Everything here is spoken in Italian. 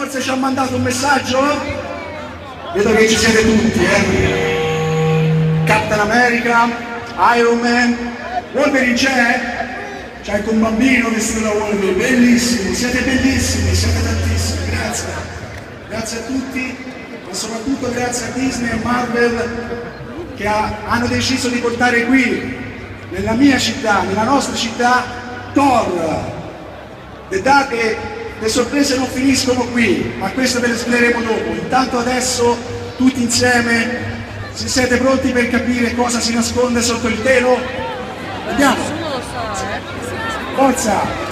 forse ci ha mandato un messaggio? Vedo che ci siete tutti, Captain America, Iron Man, Wolverine c'è? C'è anche un bambino vestito da Wolverine, bellissimo, siete bellissimi, siete tantissimi, grazie. Grazie a tutti, ma soprattutto grazie a Disney e Marvel che hanno deciso di portare qui, nella mia città, nella nostra città, Thor. Le sorprese non finiscono qui, ma queste ve le sveleremo dopo. Intanto adesso, tutti insieme, se siete pronti per capire cosa si nasconde sotto il telo? Andiamo! Forza!